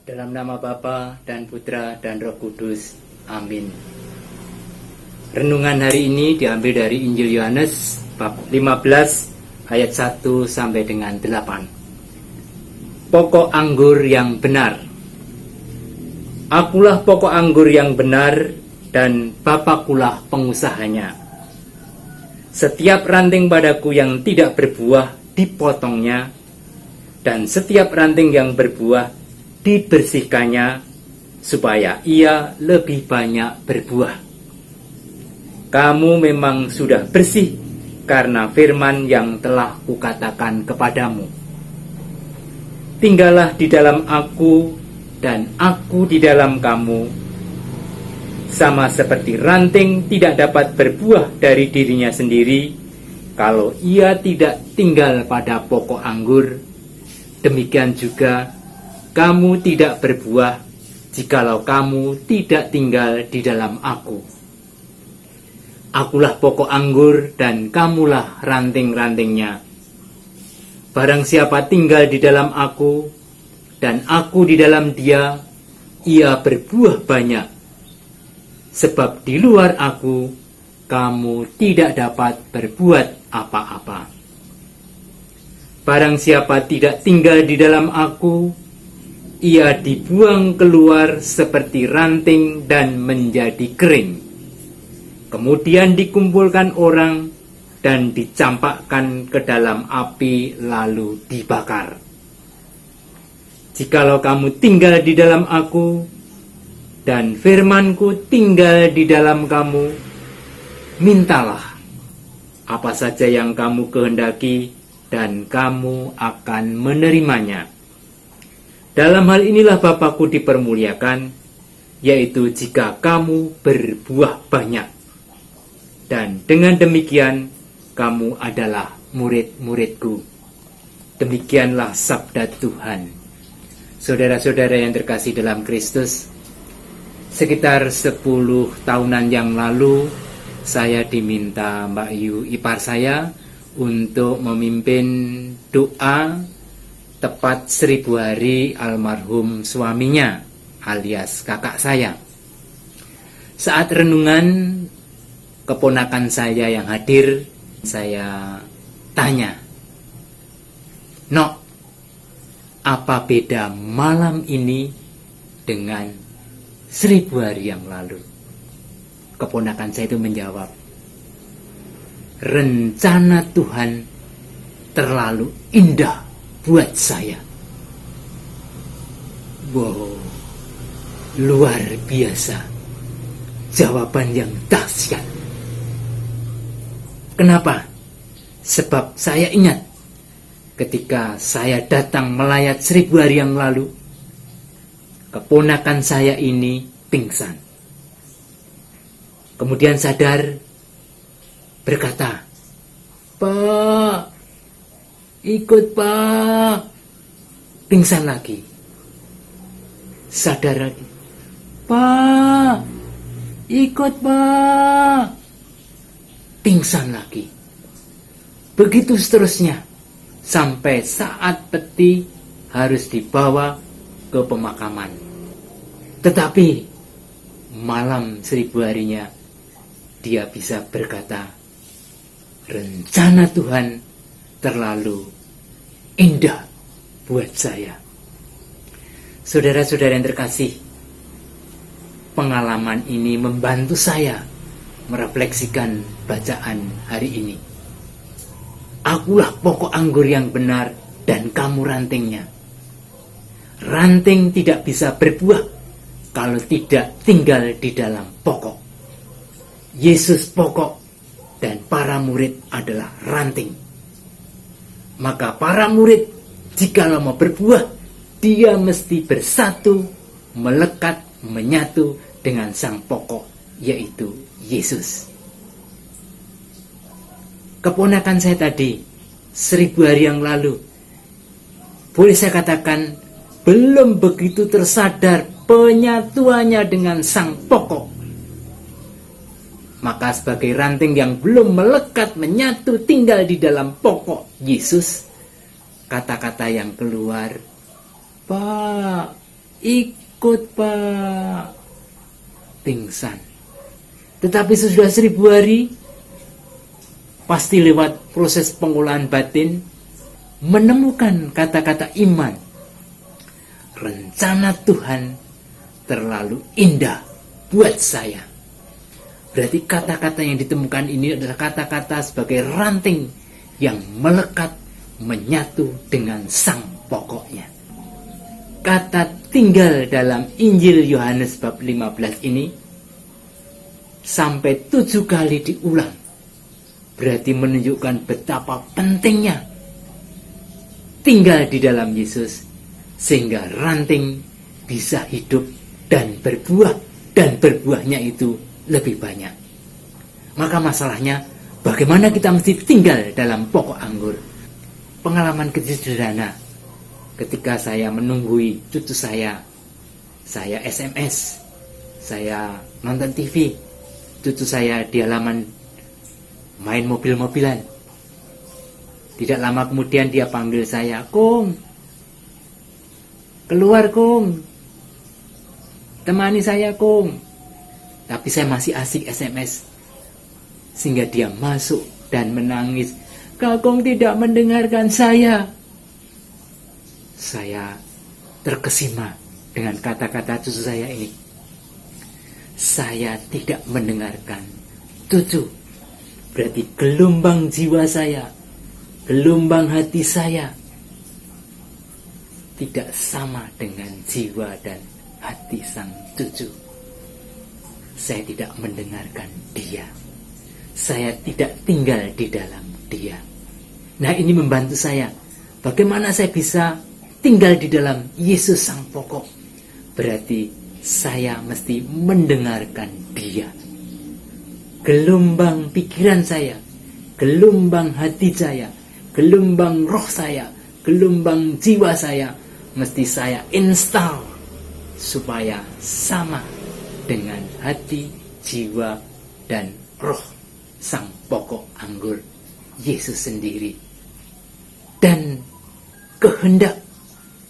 Dalam nama Bapa dan Putra dan Roh Kudus. Amin. Renungan hari ini diambil dari Injil Yohanes bab 15 ayat 1 sampai dengan 8. Pokok anggur yang benar. Akulah pokok anggur yang benar dan Bapakulah pengusahanya. Setiap ranting padaku yang tidak berbuah dipotongnya, dan setiap ranting yang berbuah dibersihkannya, supaya ia lebih banyak berbuah. Kamu memang sudah bersih karena firman yang telah kukatakan kepadamu. Tinggallah di dalam aku dan aku di dalam kamu. Sama seperti ranting tidak dapat berbuah dari dirinya sendiri kalau ia tidak tinggal pada pokok anggur, demikian juga kamu tidak berbuah jikalau kamu tidak tinggal di dalam aku. Akulah pokok anggur dan kamulah ranting-rantingnya. Barang siapa tinggal di dalam aku dan aku di dalam dia, ia berbuah banyak. Sebab di luar aku, kamu tidak dapat berbuat apa-apa. Barang siapa tidak tinggal di dalam aku, ia dibuang keluar seperti ranting dan menjadi kering. Kemudian dikumpulkan orang dan dicampakkan ke dalam api lalu dibakar. Jikalau kamu tinggal di dalam aku dan firmanku tinggal di dalam kamu, mintalah apa saja yang kamu kehendaki dan kamu akan menerimanya. Dalam hal inilah Bapakku dipermuliakan, yaitu jika kamu berbuah banyak. Dan dengan demikian, kamu adalah murid-muridku. Demikianlah sabda Tuhan. Saudara-saudara yang terkasih dalam Kristus, sekitar 10 tahunan yang lalu, saya diminta Mbak Yu ipar saya untuk memimpin doa tepat 1000 hari almarhum suaminya alias kakak saya. Saat renungan, keponakan saya yang hadir, saya tanya, "Nok, apa beda malam ini dengan 1000 hari yang lalu?" Keponakan saya itu menjawab, "Rencana Tuhan terlalu indah buat saya." Wow, luar biasa. Jawaban yang dahsyat. Kenapa? Sebab saya ingat ketika saya datang melayat 1000 hari yang lalu, keponakan saya ini pingsan. Kemudian sadar, berkata, "Pak, ikut Pak." Pingsan lagi. Sadar lagi, "Pak, ikut Pak." Pingsan lagi. Begitu seterusnya, sampai saat peti harus dibawa ke pemakaman. Tetapi malam 1000 harinya, dia bisa berkata, "Rencana Tuhan terlalu indah buat saya." Saudara-saudara yang terkasih, pengalaman ini membantu saya merefleksikan bacaan hari ini. Akulah pokok anggur yang benar dan kamu rantingnya. Ranting tidak bisa berbuah kalau tidak tinggal di dalam pokok. Yesus pokok dan para murid adalah ranting. Maka para murid, jika mau berbuah, dia mesti bersatu, melekat, menyatu dengan sang pokok, yaitu Yesus. Keponakan saya tadi, 1000 hari yang lalu, boleh saya katakan, belum begitu tersadar penyatuannya dengan sang pokok. Maka sebagai ranting yang belum melekat, menyatu, tinggal di dalam pokok Yesus, kata-kata yang keluar, "Pak, Ikut Pak. Pingsan. Tetapi sudah 1000 hari, pasti lewat proses pengolahan batin, menemukan kata-kata iman. Rencana Tuhan terlalu indah buat saya. Berarti kata-kata yang ditemukan ini adalah kata-kata sebagai ranting yang melekat menyatu dengan sang pokoknya. Kata tinggal dalam Injil Yohanes bab 15 ini sampai 7 kali diulang. Berarti menunjukkan betapa pentingnya tinggal di dalam Yesus, sehingga ranting bisa hidup dan berbuah, dan berbuahnya itu lebih banyak. Maka masalahnya, bagaimana kita mesti tinggal dalam pokok anggur? Pengalaman kecil sederhana, ketika saya menunggui cucu saya SMS, saya nonton TV, cucu saya di halaman main mobil-mobilan. Tidak lama kemudian dia panggil saya, "Kung, keluar Kung, temani saya Kung." Tapi saya masih asik SMS, sehingga dia masuk dan menangis, "Kakung tidak mendengarkan saya." Saya terkesima dengan kata-kata cucu saya ini. Saya tidak mendengarkan cucu. Berarti gelombang jiwa saya, gelombang hati saya tidak sama dengan jiwa dan hati sang cucu. Saya tidak mendengarkan dia. Saya tidak tinggal di dalam dia. Nah, ini membantu saya. Bagaimana saya bisa tinggal di dalam Yesus sang pokok? Berarti saya mesti mendengarkan dia. Gelombang pikiran saya, gelombang hati saya, gelombang roh saya, gelombang jiwa saya mesti saya install supaya sama dengan hati, jiwa, dan roh sang pokok anggur, Yesus sendiri. Dan kehendak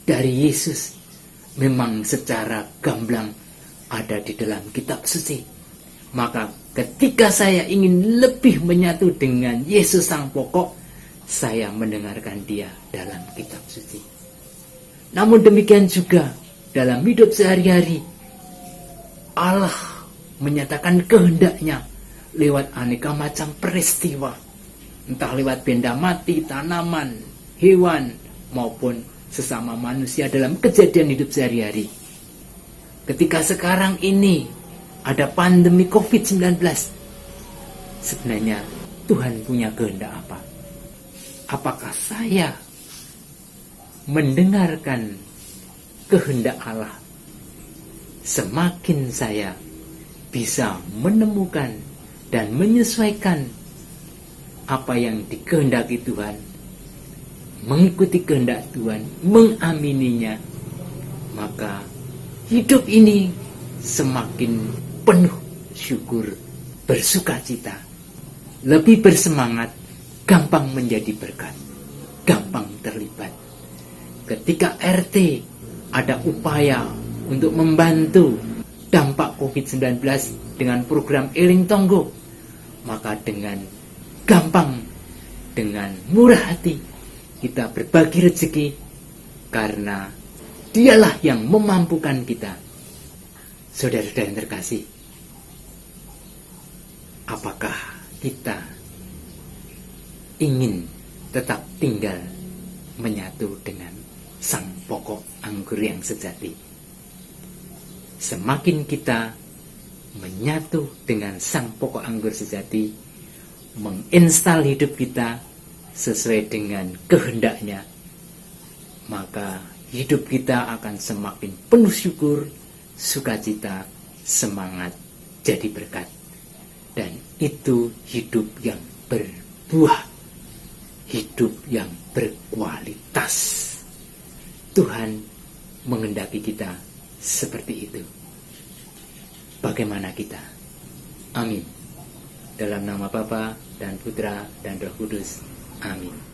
dari Yesus memang secara gamblang ada di dalam kitab suci. Maka ketika saya ingin lebih menyatu dengan Yesus sang pokok, saya mendengarkan dia dalam kitab suci. Namun demikian juga dalam hidup sehari-hari, Allah menyatakan kehendaknya lewat aneka macam peristiwa. Entah lewat benda mati, tanaman, hewan, maupun sesama manusia dalam kejadian hidup sehari-hari. Ketika sekarang ini ada pandemi COVID-19, sebenarnya Tuhan punya kehendak apa? Apakah saya mendengarkan kehendak Allah? Semakin saya bisa menemukan dan menyesuaikan apa yang dikehendaki Tuhan, mengikuti kehendak Tuhan, mengamininya, maka hidup ini semakin penuh syukur, bersukacita, lebih bersemangat, gampang menjadi berkat, gampang terlibat. Ketika RT ada upaya untuk membantu dampak COVID-19 dengan program Eling Tonggo, maka dengan gampang, dengan murah hati, kita berbagi rezeki, karena dialah yang memampukan kita. Saudara-saudara yang terkasih, apakah kita ingin tetap tinggal menyatu dengan sang pokok anggur yang sejati? Semakin kita menyatu dengan sang pokok anggur sejati, menginstal hidup kita sesuai dengan kehendaknya, maka hidup kita akan semakin penuh syukur, sukacita, semangat, jadi berkat. Dan itu hidup yang berbuah, hidup yang berkualitas. Tuhan menghendaki kita seperti itu. Bagaimana kita? Amin. Dalam nama Bapa dan Putra dan Roh Kudus. Amin.